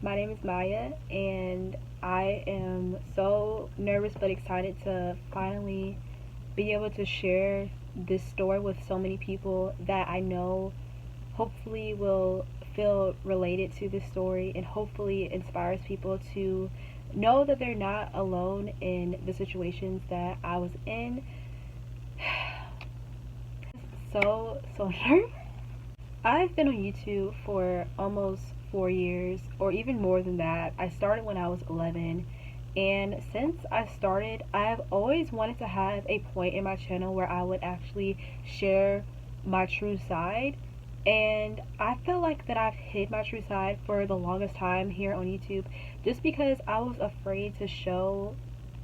My name is Maya, and I am so nervous but excited to finally be able to share this story with so many people that I know hopefully will feel related to this story and hopefully inspires people to know that they're not alone in the situations that I was in. So nervous. I've been on YouTube for almost 4 years, or even more than that. I started when I was 11, and since I started, I've always wanted to have a point in my channel where I would actually share my true side. And I feel like that I've hid my true side for the longest time here on YouTube just because I was afraid to show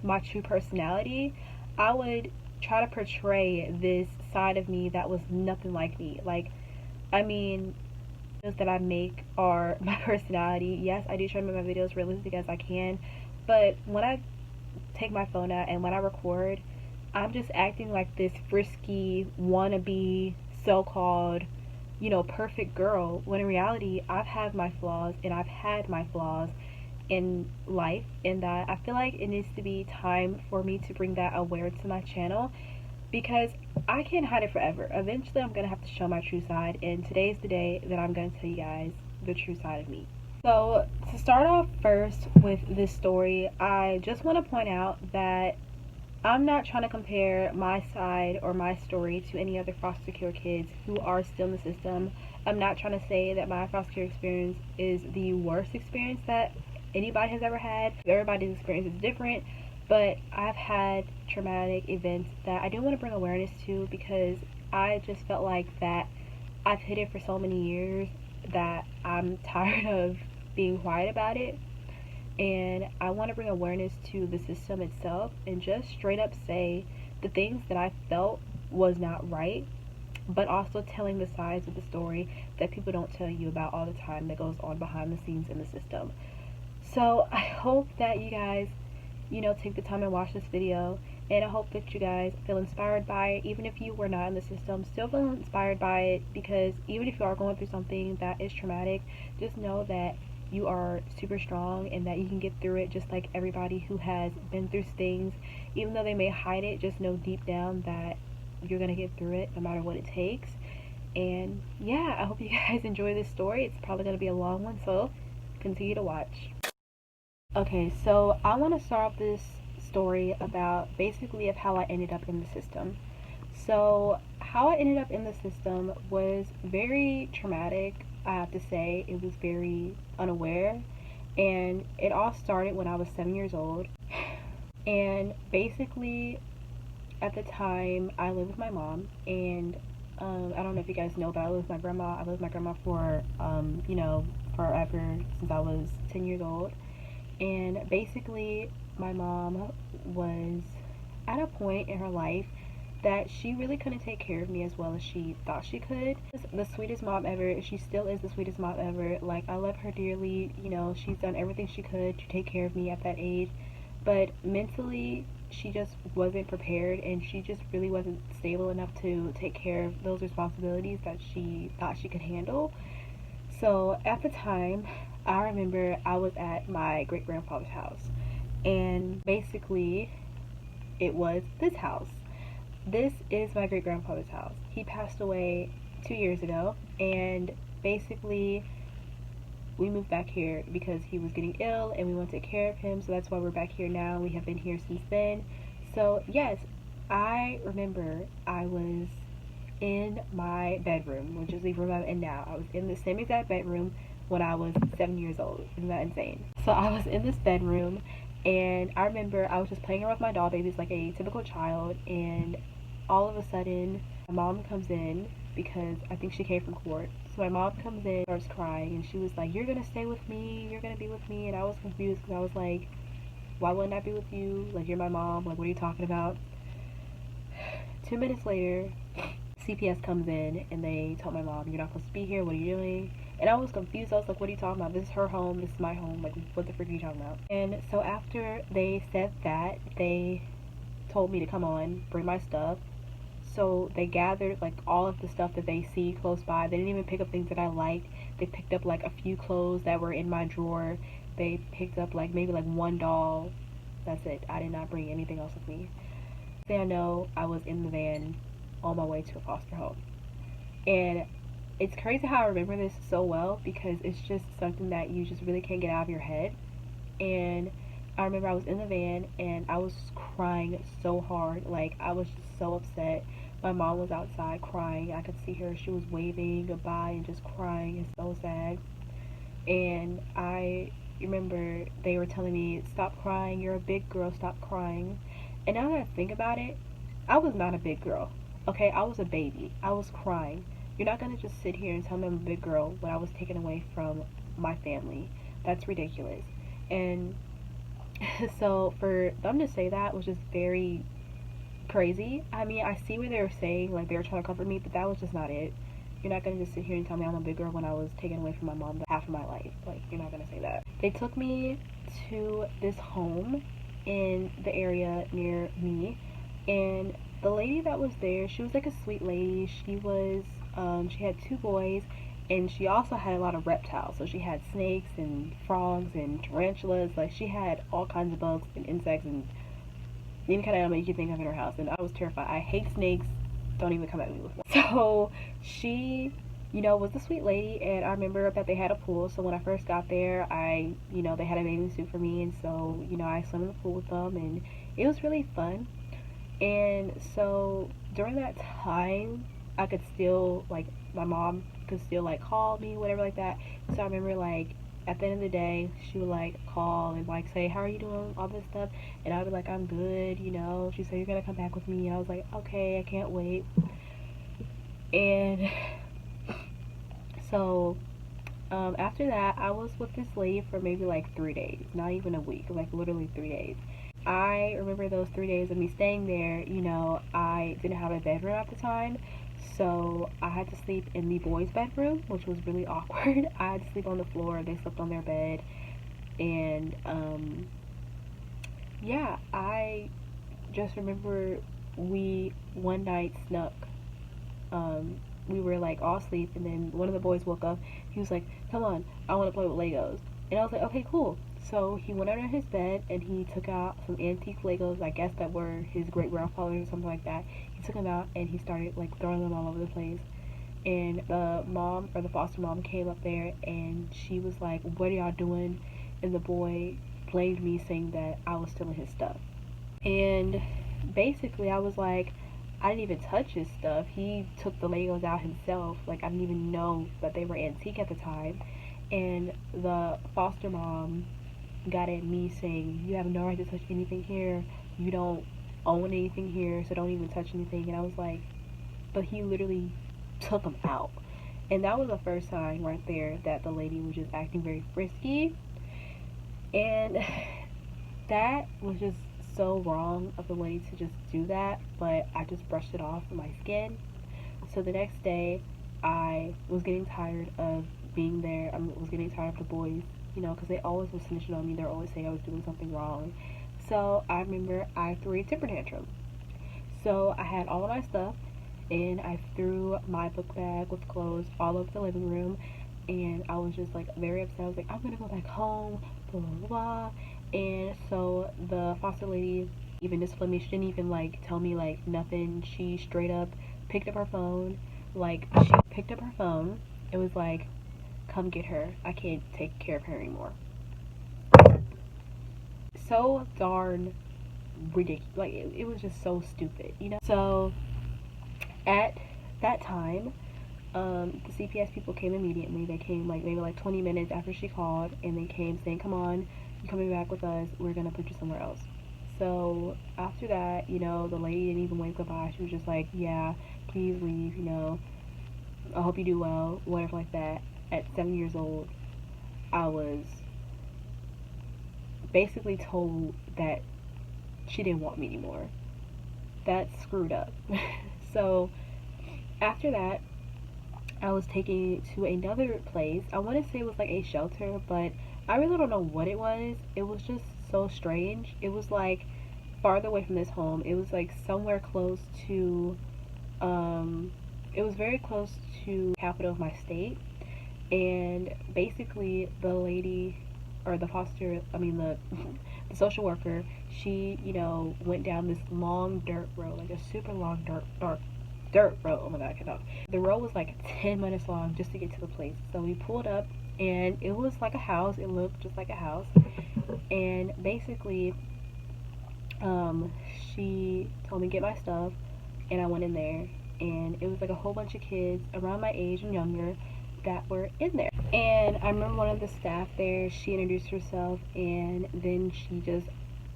my true personality. I would try to portray this side of me that was nothing like me. I mean, videos that I make are my personality. Yes, I do try to make my videos realistic as I can, but when I take my phone out and when I record, I'm just acting like this frisky, wannabe, so-called, perfect girl, when in reality, I've had my flaws and I've had my flaws in life, and that I feel like it needs to be time for me to bring that awareness to my channel because I can't hide it forever. Eventually, I'm gonna have to show my true side, and today's the day that I'm gonna tell you guys the true side of me. So, to start off first with this story, I just want to point out that I'm not trying to compare my side or my story to any other foster care kids who are still in the system. I'm not trying to say that my foster care experience is the worst experience that anybody has ever had. Everybody's experience is different, but I've had traumatic events that I do want to bring awareness to because I just felt like that I've hid it for so many years that I'm tired of being quiet about it, and I want to bring awareness to the system itself and just straight up say the things that I felt was not right, but also telling the sides of the story that people don't tell you about all the time that goes on behind the scenes in the system. So I hope that you guys, take the time and watch this video, and I hope that you guys feel inspired by it. Even if you were not in the system, still feel inspired by it, because even if you are going through something that is traumatic, just know that you are super strong and that you can get through it just like everybody who has been through things. Even though they may hide it, just know deep down that you're gonna get through it no matter what it takes. And yeah, I hope you guys enjoy this story. It's probably gonna be a long one, so continue to watch. Okay, so I want to start off this story about basically of how I ended up in the system. So how I ended up in the system was very traumatic, I have to say. It was very unaware, and it all started when I was 7 years old. And basically, at the time, I lived with my mom, and I don't know if you guys know, but I lived with my grandma. I lived with my grandma for, forever, since I was 10 years old. And basically, my mom was at a point in her life that she really couldn't take care of me as well as she thought she could. The sweetest mom ever. She still is the sweetest mom ever. Like, I love her dearly. She's done everything she could to take care of me at that age. But mentally, she just wasn't prepared, and she just really wasn't stable enough to take care of those responsibilities that she thought she could handle. So at the time, I remember I was at my great grandfather's house, and basically, it was this house. This is my great grandfather's house. He passed away 2 years ago, and basically, we moved back here because he was getting ill and we want to take care of him, so that's why we're back here now. We have been here since then. So, yes, I remember I was in my bedroom, which is the room I'm in now. I was in the same exact bedroom when I was 7 years old. Isn't that insane? So I was in this bedroom, and I remember I was just playing around with my doll babies like a typical child, and all of a sudden, my mom comes in because I think she came from court. So my mom comes in, starts crying, and she was like, "You're gonna stay with me, you're gonna be with me." And I was confused because I was like, "Why wouldn't I be with you? Like, you're my mom, like, what are you talking about?" 2 minutes later, CPS comes in and they told my mom, "You're not supposed to be here, what are you doing?" And I was confused. I was like, "What are you talking about? This is her home, this is my home, like, what the frick are you talking about?" And so after they said that, they told me to come on, bring my stuff. So they gathered like all of the stuff that they see close by. They didn't even pick up things that I liked. They picked up like a few clothes that were in my drawer. They picked up like maybe like one doll. That's it. I did not bring anything else with me. They know I was in the van on my way to a foster home. And it's crazy how I remember this so well because it's just something that you just really can't get out of your head. And I remember I was in the van and I was crying so hard. Like, I was just so upset. My mom was outside crying. I could see her. She was waving goodbye and just crying and so sad. And I remember they were telling me, stop crying. You're a big girl. Stop crying. And now that I think about it, I was not a big girl. Okay, I was a baby. I was crying. You're not going to just sit here and tell me I'm a big girl when I was taken away from my family. That's ridiculous. And so for them to say that was just very crazy. I mean, I see what they were saying, like they were trying to comfort me, but that was just not it. You're not gonna just sit here and tell me I'm a big girl when I was taken away from my mom half of my life. Like, you're not gonna say that. They took me to this home in the area near me, and the lady that was there, she was like a sweet lady. She was, she had two boys, and she also had a lot of reptiles. So she had snakes and frogs and tarantulas. Like, she had all kinds of bugs and insects and any kind of animal you could think of in her house. And I was terrified. I hate snakes. Don't even come at me with one. So she, was a sweet lady. And I remember that they had a pool. So when I first got there, they had a bathing suit for me. And so, I swam in the pool with them. And it was really fun. And so during that time, I could still, like, my mom could still, like, call me, whatever like that. So I remember, like, at the end of the day, she would, like, call and, like, say, how are you doing, all this stuff. And I would be like, I'm good, She said, you're going to come back with me. And I was like, okay, I can't wait. And so after that, I was with this lady for maybe, like, 3 days. Not even a week. Like, literally 3 days. I remember those 3 days of me staying there. I didn't have a bedroom at the time, so I had to sleep in the boys' bedroom, which was really awkward. I had to sleep on the floor. They slept on their bed, and yeah, I just remember we one night snuck. We were like all asleep, and then one of the boys woke up. He was like, "Come on, I want to play with Legos," and I was like, "Okay, cool." So he went under his bed and he took out some antique Legos, I guess that were his great grandfather's or something like that. He took them out and he started like throwing them all over the place. And the mom or the foster mom came up there and she was like, "What are y'all doing?" And the boy blamed me, saying that I was stealing his stuff. And basically I was like, I didn't even touch his stuff. He took the Legos out himself. Like, I didn't even know that they were antique at the time. And the foster mom got at me saying, you have no right to touch anything here. You don't own anything here, so don't even touch anything. And I was like, but he literally took them out. And that was the first sign right there that the lady was just acting very frisky. And that was just so wrong of the lady to just do that, but I just brushed it off with my skin. So the next day, I was getting tired of being there. I was getting tired of the boys, because they always was snitching on me. They're always saying I was doing something wrong. So I remember I threw a temper tantrum. So I had all of my stuff, and I threw my book bag with clothes all over the living room, and I was just like very upset. I was like, I'm gonna go back home, blah blah blah. And so the foster lady even disciplined me. She didn't even like tell me like nothing. She straight up picked up her phone. Like, she picked up her phone. It was like, come get her. I can't take care of her anymore. So darn ridiculous. Like, it was just so stupid. So at that time, the CPS people came immediately. They came like maybe like 20 minutes after she called, and they came saying, come on, you're coming back with us. We're gonna put you somewhere else. So after that, the lady didn't even wave goodbye. She was just like, yeah, please leave, I hope you do well, whatever like that. At 7 years old, I was basically told that she didn't want me anymore. That's screwed up. So after that, I was taken to another place. I want to say it was like a shelter, but I really don't know what it was. It was just so strange. It was like farther away from this home. It was like somewhere close to It was very close to the capital of my state, and basically the lady, or the foster, I mean the social worker, she, went down this long dirt road, like a super long dirt road. Oh my god, I cannot. The road was like 10 minutes long just to get to the place. So we pulled up, and it was like a house. It looked just like a house. And basically, she told me to get my stuff, and I went in there, and it was like a whole bunch of kids around my age and younger that were in there. And I remember one of the staff there, she introduced herself, and then she just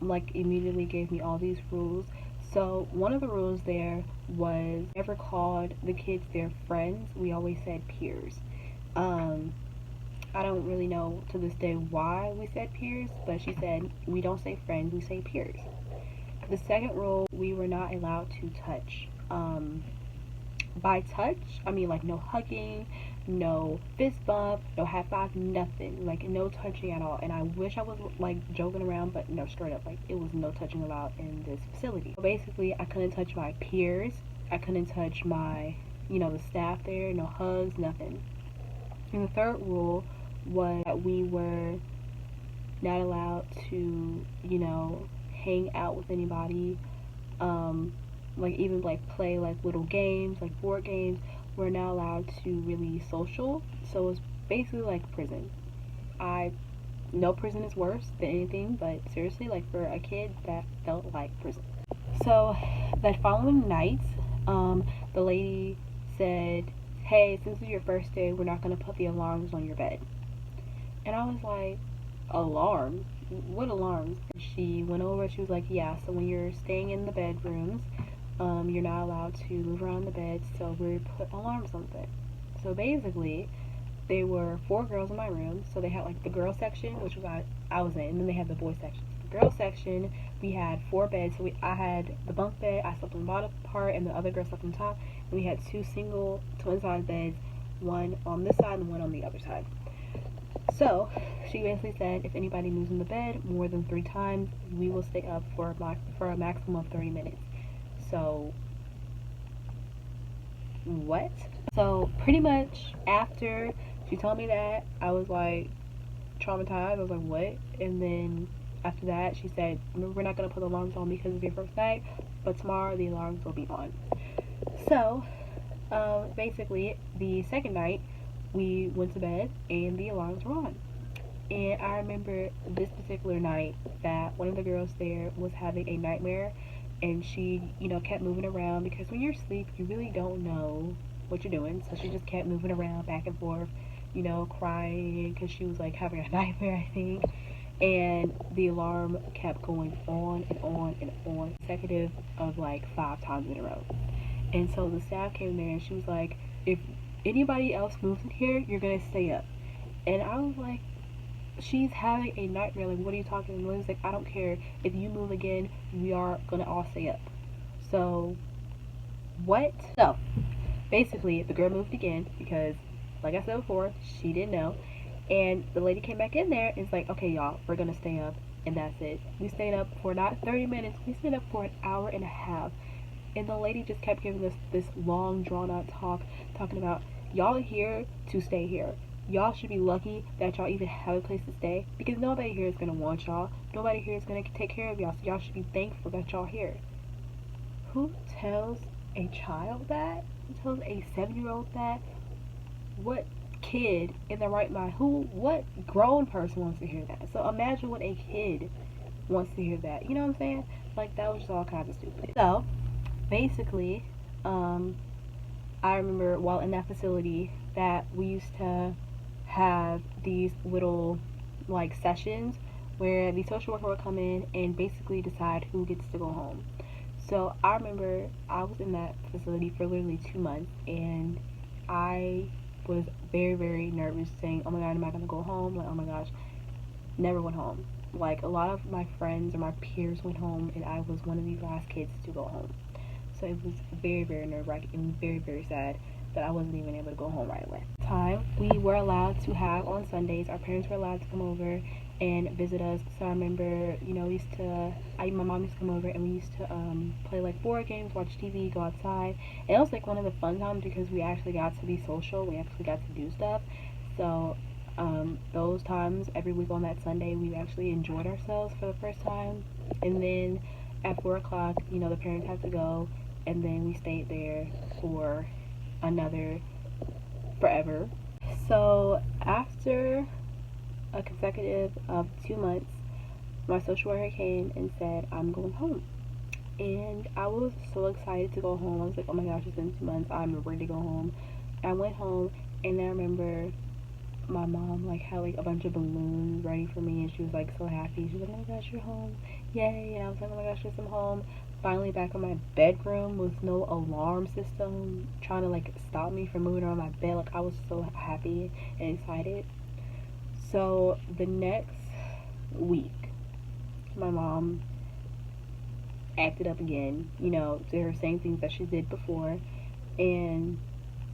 like immediately gave me all these rules. So one of the rules there was never called the kids their friends. We always said peers. I don't really know to this day why we said peers, but she said we don't say friends, we say peers. The second rule, we were not allowed to touch. By touch, I mean like no hugging, no fist bump, no high five, nothing. Like no touching at all. And I wish I was like joking around, but no, straight up, like it was no touching allowed in this facility. So basically, I couldn't touch my peers. I couldn't touch my, the staff there. No hugs, nothing. And the third rule was that we were not allowed to, hang out with anybody. Like even like play like little games, like board games. We're not allowed to really social. So it's basically like prison. I know prison is worse than anything, but seriously, like for a kid, that felt like prison. So that following night, the lady said, "Hey, since it's your first day, we're not gonna put the alarms on your bed." And I was like, "Alarms? What alarms?" And she went over. She was like, "Yeah. So when you're staying in the bedrooms, you're not allowed to move around the bed, so we put alarms on the bed." So basically, there were 4 girls in my room. So they had like the girl section, which was I was in, and then they had the boy section. The girl section, we had 4 beds. So I had the bunk bed. I slept on the bottom part, and the other girl slept on top. And we had 2 single twin-size beds, one on this side and one on the other side. So she basically said, if anybody moves in the bed more than 3 times, we will stay up for a maximum of 30 minutes. So, what? So, pretty much after she told me that, I was like traumatized. I was like, what? And then after that, she said, we're not going to put the alarms on because it's your first night, but tomorrow the alarms will be on. So, basically, the second night, we went to bed and the alarms were on. And I remember this particular night that one of the girls there was having a nightmare, and she, kept moving around, because when you're asleep, you really don't know what you're doing. So she just kept moving around back and forth, crying because she was like having a nightmare, I think. And the alarm kept going on and on and on, consecutive of like 5 times in a row. And so the staff came there, and she was like, if anybody else moves in here, you're gonna stay up. And I was like, she's having a nightmare, like what are you talking about? And Lily's like, I don't care, if you move again, we are gonna all stay up. So what? So basically the girl moved again because, like I said before, she didn't know. And the lady came back in there and was like, okay y'all, we're gonna stay up. And that's it. We stayed up for not 30 minutes, we stayed up for an hour and a half. And the lady just kept giving us this long drawn out talk, talking about, y'all are here to stay here. Y'all should be lucky that y'all even have a place to stay, because nobody here is going to want y'all. Nobody here is going to take care of y'all, so y'all should be thankful that y'all here. Who tells a child that? Who tells a 7-year-old that? What kid in their right mind? What grown person wants to hear that? So imagine what a kid wants to hear that. You know what I'm saying? Like, that was just all kinds of stupid. So basically, I remember while in that facility that we used to have these little like sessions where the social worker would come in and basically decide who gets to go home. So I remember I was in that facility for literally 2 months, and I was very, very nervous, saying, oh my god, am I gonna go home? Like, oh my gosh, never went home. Like, a lot of my friends or my peers went home, and I was one of the last kids to go home. So it was very, very nerve-wracking and very, very sad that I wasn't even able to go home right away. Time we were allowed to have on Sundays, our parents were allowed to come over and visit us. So I remember, my mom used to come over and we used to play like board games, watch TV, go outside. And it was like one of the fun times because we actually got to be social. We actually got to do stuff. So those times every week on that Sunday, we actually enjoyed ourselves for the first time. And then at 4 o'clock, the parents had to go, and then we stayed there for another forever. So after a consecutive of 2 months, my social worker came and said, I'm going home. And I was so excited to go home. I was like, oh my gosh, it's been 2 months. I'm ready to go home. I went home, and I remember my mom like had like a bunch of balloons ready for me, and she was like so happy. She was like, oh my gosh, you're home. Yay. And I was like, oh my gosh, yes, I'm home. Finally back in my bedroom with no alarm system trying to like stop me from moving around my bed. Like, I was so happy and excited. So the next week, my mom acted up again, to her same things that she did before. And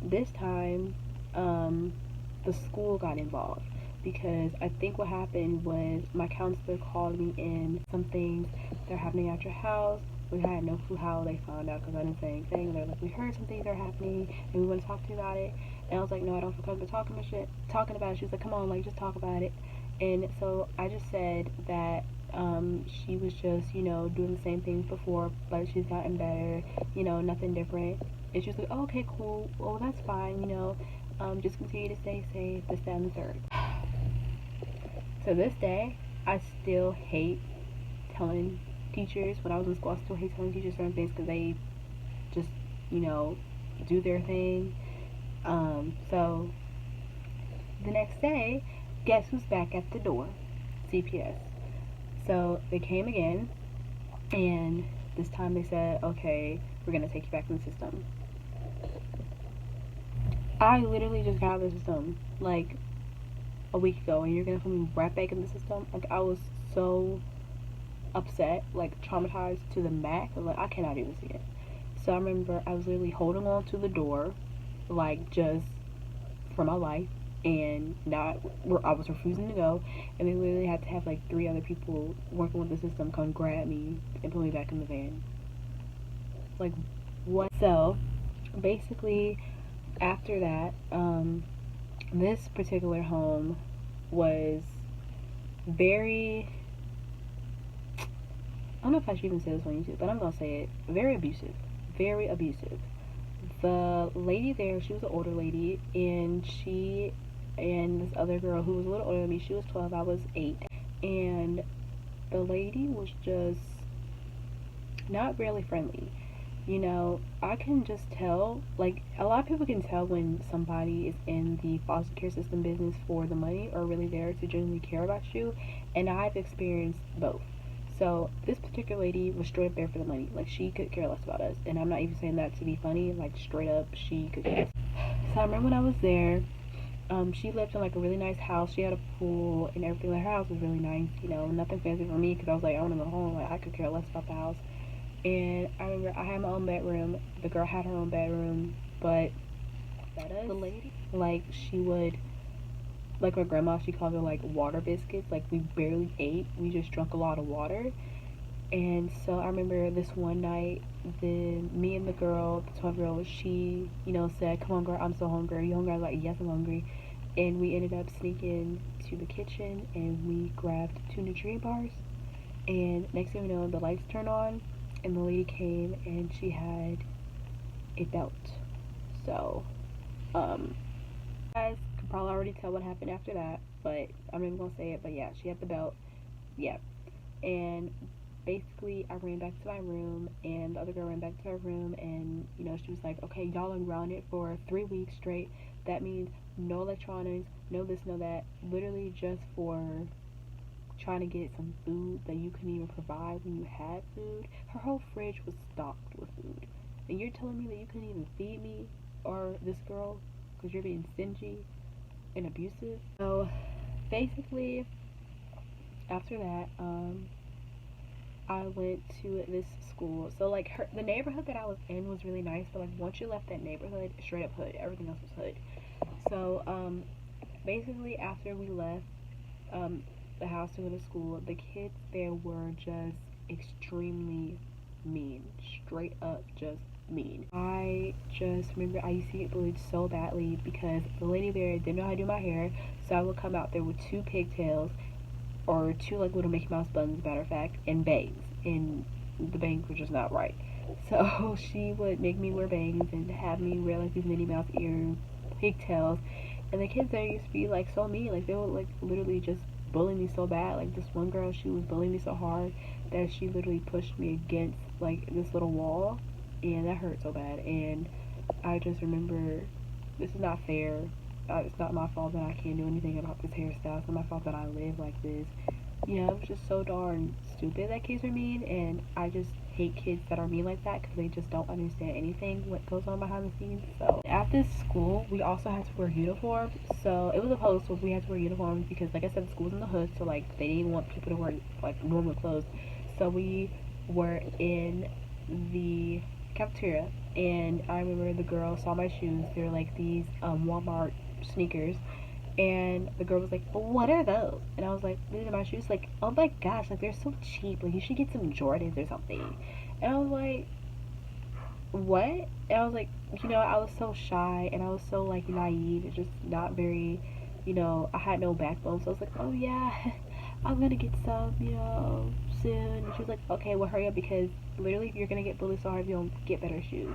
this time, the school got involved, because I think what happened was my counselor called me in some things that are happening at your house. We had no clue how they found out because I didn't say anything. They're like, we heard some things are happening and we want to talk to you about it. And I was like, no, I don't feel comfortable talking about it. She was like, come on, like, just talk about it. And so I just said that she was just, doing the same things before, but she's gotten better, nothing different. And she was like, oh, okay, cool. Well, that's fine, just continue to stay safe, this, that, and the third. To this day, I still hate telling teachers. When I was in school, I still hate telling teachers certain things because they just, do their thing. So the next day, guess who's back at the door? CPS. So they came again, and this time they said, okay, we're going to take you back in the system. I literally just got out of the system like a week ago, and you're going to put me right back in the system? Like, I was so upset, like traumatized to the max. Like, I cannot do this again. So I remember I was literally holding on to the door, like, just for my life, and I was refusing to go, and they literally had to have like 3 other people working with the system come grab me and put me back in the van. Like, what? So basically, after that, this particular home was very, I don't know if I should even say this on YouTube, but I'm gonna say it, very abusive. Very abusive. The lady there, she was an older lady, and she and this other girl who was a little older than me, she was 12, I was 8, and the lady was just not really friendly. I can just tell, like, a lot of people can tell when somebody is in the foster care system business for the money or really there to genuinely care about you, and I've experienced both. So this particular lady was straight up there for the money. Like, she could care less about us, and I'm not even saying that to be funny. Like, straight up, she could care less. So I remember when I was there, she lived in like a really nice house. She had a pool and everything. Like, her house was really nice. Nothing fancy for me because I was like, I want to go home. Like, I could care less about the house. And I remember I had my own bedroom. The girl had her own bedroom, but the lady, like, she would, like, my grandma, she called it like water biscuits. Like, we barely ate. We just drank a lot of water. And so I remember this one night, me and the girl, the 12-year-old, she, said, come on, girl, I'm so hungry. Are you hungry? I was like, yes, I'm hungry. And we ended up sneaking to the kitchen, and we grabbed 2 Nutrient bars. And next thing you know, the lights turned on, and the lady came, and she had a belt. So, guys could probably already tell what happened after that, but I'm not even gonna say it. But yeah, she had the belt. Yeah. And basically, I ran back to my room, and the other girl ran back to her room, and she was like, okay, y'all are grounded for 3 weeks straight. That means no electronics, no this, no that. Literally just for trying to get some food that you couldn't even provide when you had food. Her whole fridge was stocked with food, and you're telling me that you couldn't even feed me or this girl because you're being stingy and abusive? So basically, after that, I went to this school. So like, the neighborhood that I was in was really nice, but like, once you left that neighborhood, straight up hood. Everything else was hood. So basically, after we left, the house to go to school, the kids there were just extremely mean. Straight up just mean. I just remember I used to get bullied so badly because the lady there didn't know how to do my hair, so I would come out there with two pigtails or two like little Mickey Mouse buns, matter of fact, and bangs. And the bangs were just not right. So she would make me wear bangs and have me wear like these Minnie Mouse ear pigtails. And the kids there used to be like so mean. Like they would like literally just bully me so bad. Like this one girl, she was bullying me so hard that she literally pushed me against like this little wall, and that hurt so bad. And I just remember, this is not fair. It's not my fault that I can't do anything about this hairstyle. It's not my fault that I live like this. You know, it's just so darn stupid that kids are mean, and I just hate kids that are mean like that because they just don't understand anything what goes on behind the scenes. So at this school, we also had to wear uniforms. So it was a public school, we had to wear uniforms because, like I said, the school's in the hood, so like they didn't even want people to wear like normal clothes. So we were in the cafeteria, and I remember the girl saw my shoes. They were like these Walmart sneakers, and the girl was like, "What are those?" And I was like, "These are my shoes." Like, "Oh my gosh, like they're so cheap. Like you should get some Jordans or something." And I was like, "What?" And I was like, I was so shy and I was so like naive and just not very, I had no backbone. So I was like, "Oh yeah, I'm gonna get some, soon." And she was like, "Okay, well hurry up because literally you're gonna get bullied so hard if you don't get better shoes."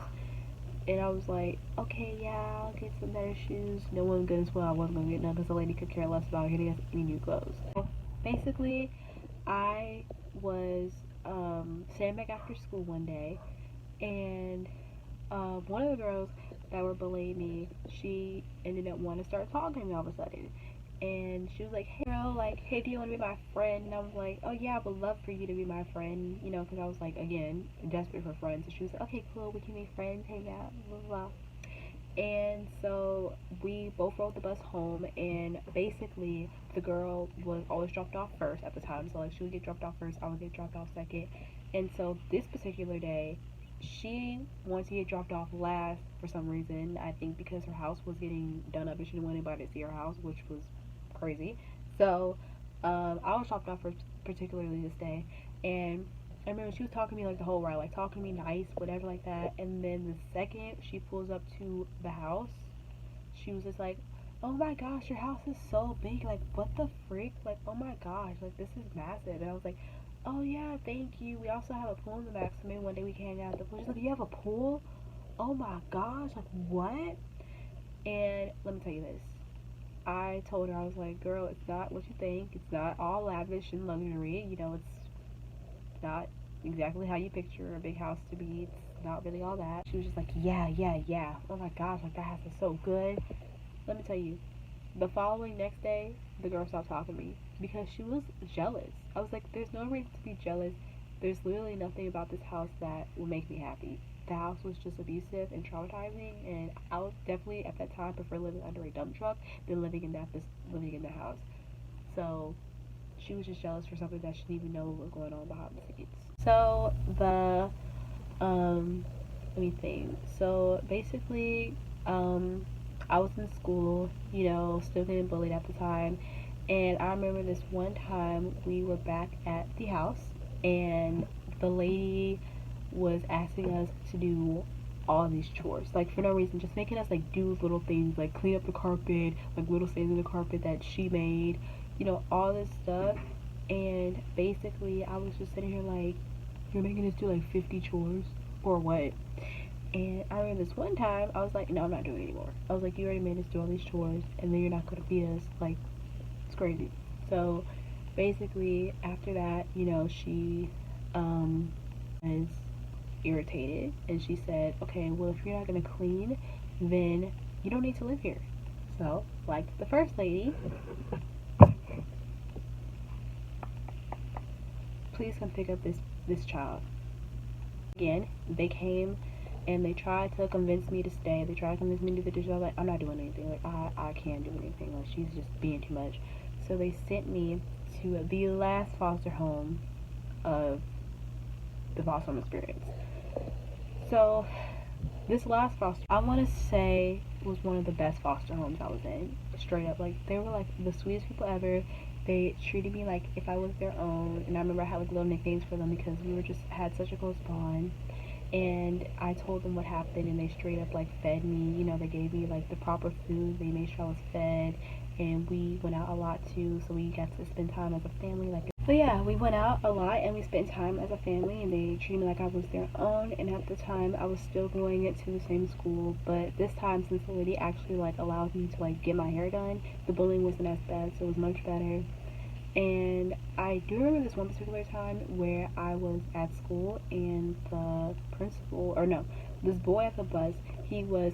And I was like, "Okay, yeah, I'll get some better shoes." No one good as well. I wasn't gonna get none because the lady could care less about getting us any new clothes. So basically, I was sitting back after school one day, and one of the girls that were bullying me, she ended up wanting to start talking to me all of a sudden. And she was like, "Hey girl, like, hey, do you want to be my friend?" And I was like, "Oh yeah, I would love for you to be my friend," because I was like, again, desperate for friends. So she was like, "Okay, cool, we can be friends, hang out, blah blah blah." And so we both rode the bus home, and basically the girl was always dropped off first at the time. So like she would get dropped off first, I would get dropped off second. And so this particular day, she wanted to get dropped off last for some reason. I think because her house was getting done up and she didn't want anybody to see her house, which was crazy. So I was dropped off for particularly this day, and I remember she was talking to me like the whole ride, like talking to me nice, whatever like that. And then the second she pulls up to the house, she was just like, "Oh my gosh, your house is so big. Like, what the freak? Like, oh my gosh, like this is massive." And I was like, "Oh yeah, thank you. We also have a pool in the back, so maybe one day we can hang out at the pool." She's like, "You have a pool? Oh my gosh, like what?" And let me tell you this. I told her, I was like, "Girl, it's not what you think. It's not all lavish and luxury. It's not exactly how you picture a big house to be. It's not really all that." She was just like, "Yeah, yeah, yeah. Oh my gosh, like that house is so good." Let me tell you, the following next day, the girl stopped talking to me because she was jealous. I was like, "There's no reason to be jealous. There's literally nothing about this house that will make me happy." The house was just abusive and traumatizing, and I would definitely at that time prefer living under a dump truck than living in the house. So she was just jealous for something that she didn't even know what was going on behind the scenes. So the let me think. So basically, I was in school, still getting bullied at the time. And I remember this one time we were back at the house, and the lady was asking us to do all these chores, like for no reason, just making us like do little things like clean up the carpet, like little stains in the carpet that she made, all this stuff. And basically, I was just sitting here like, "You're making us do like 50 chores or what?" And I remember this one time, I was like, "No, I'm not doing it anymore." I was like, "You already made us do all these chores, and then you're not gonna feed us. Like, it's crazy." So basically, after that, she was irritated, and she said, "Okay, well, if you're not gonna clean, then you don't need to live here." So, like the first lady, "Please come pick up this child." Again, they came and they tried to convince me to stay. They tried to convince me to do the dishes. I was like, "I'm not doing anything. Like, I can't do anything. Like, she's just being too much." So they sent me to the last foster home of the foster home experience. So this last foster, I want to say, was one of the best foster homes I was in. Straight up, like they were like the sweetest people ever. They treated me like if I was their own, and I remember I had like little nicknames for them because we were just had such a close bond. And I told them what happened, and they straight up like fed me. You know, they gave me like the proper food. They made sure I was fed, and we went out a lot too. So we got to spend time as a family. So yeah, we went out a lot and we spent time as a family, and they treated me like I was their own. And at the time, I was still going to the same school, but this time, since the lady actually like allowed me to like get my hair done, the bullying wasn't as bad, so it was much better. And I do remember this one particular time where I was at school and the principal, or no, this boy at the bus, he was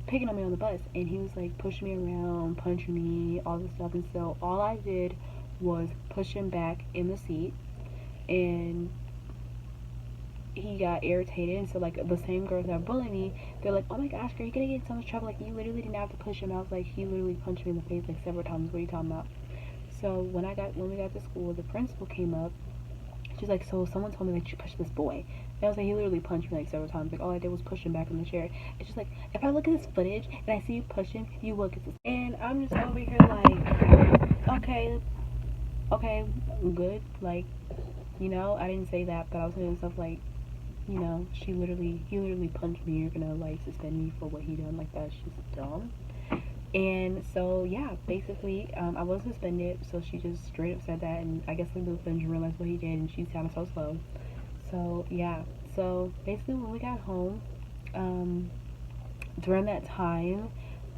picking on me on the bus, and he was like pushing me around, punching me, all this stuff. And so all I did was push him back in the seat, and he got irritated. And so like the same girls that bullied me, they're like, oh my gosh girl, you're gonna get in so much trouble, like you literally didn't have to push him. I was like, he literally punched me in the face like several times. What are you talking about? So when we got to school, the principal came up. She's like, so someone told me that you pushed this boy. And I was like, he literally punched me like several times. Like all I did was push him back in the chair. It's just like, if I look at this footage and I see you push him, you will get this. And I'm just over here like, okay, good. Like, you know, I didn't say that, but I was saying stuff like, you know, he literally punched me. You're gonna like suspend me for what he done? Like that's just dumb. And so yeah, basically, I was suspended. So she just straight up said that, and I guess like the didn't realize what he did, and she sounded so slow. So yeah, so basically when we got home, during that time,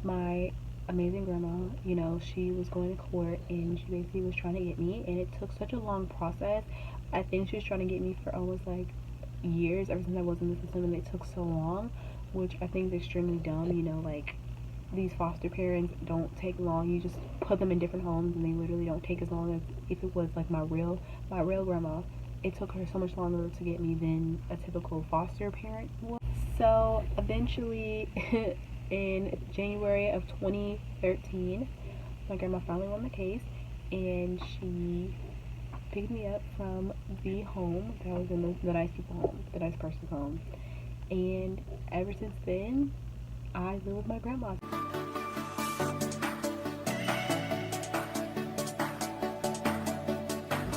my amazing grandma, you know, she was going to court, and she basically was trying to get me, and it took such a long process. I think she was trying to get me for almost like years ever since I was in the system, and it took so long, which I think is extremely dumb. You know, like these foster parents don't take long. You just put them in different homes, and they literally don't take as long as if it was like my real grandma. It took her so much longer to get me than a typical foster parent would. So eventually, in January of 2013, my grandma finally won the case, and she picked me up from the home that was in the nice people home, the nice person's home. And ever since then, I live with my grandma. I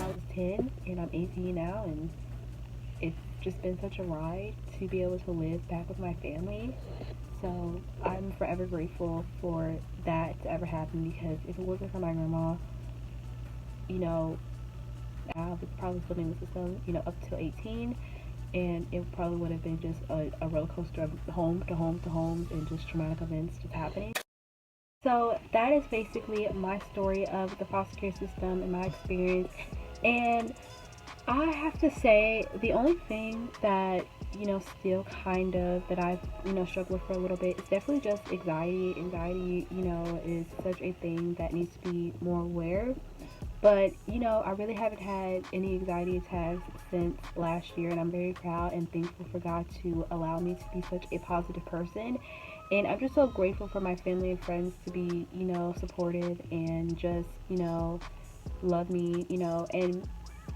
was 10 and I'm 18 now, and it's just been such a ride to be able to live back with my family. So I'm forever grateful for that to ever happen, because if it wasn't for my grandma, you know, I was probably still in the system, you know, up till 18, and it probably would have been just a roller coaster of home to home to home, and just traumatic events just happening. So that is basically my story of the foster care system and my experience. And I have to say, the only thing that, you know, still kind of that I've, you know, struggled with for a little bit is definitely just anxiety. Anxiety, you know, is such a thing that needs to be more aware. But, you know, I really haven't had any anxiety attacks since last year, and I'm very proud and thankful for God to allow me to be such a positive person. And I'm just so grateful for my family and friends to be, you know, supportive and just, you know, love me, you know. And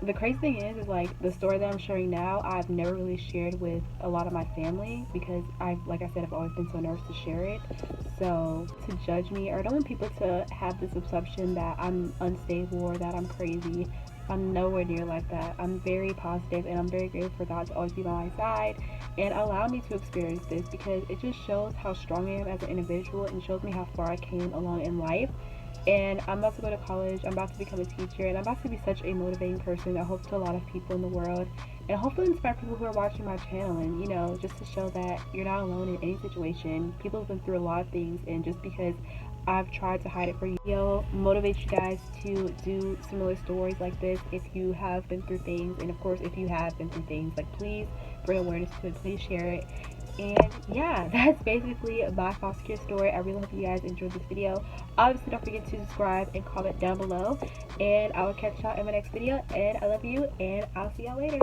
the crazy thing is like the story that I'm sharing now, I've never really shared with a lot of my family, because like I said, I've always been so nervous to share it. So to judge me, or I don't want people to have this assumption that I'm unstable or that I'm crazy. I'm nowhere near like that. I'm very positive, and I'm very grateful for God to always be by my side and allow me to experience this, because it just shows how strong I am as an individual, and shows me how far I came along in life. And I'm about to go to college, I'm about to become a teacher, and I'm about to be such a motivating person that hopes to a lot of people in the world, and hopefully inspire people who are watching my channel. And, you know, just to show that you're not alone in any situation. People have been through a lot of things, and just because I've tried to hide it for you, motivate you guys to do similar stories like this if you have been through things. And of course, if you have been through things, like, please bring awareness to it, please share it. And yeah, that's basically my foster care story. I really hope you guys enjoyed this video. Obviously, don't forget to subscribe and comment down below, and I will catch y'all in my next video. And I love you, and I'll see y'all later.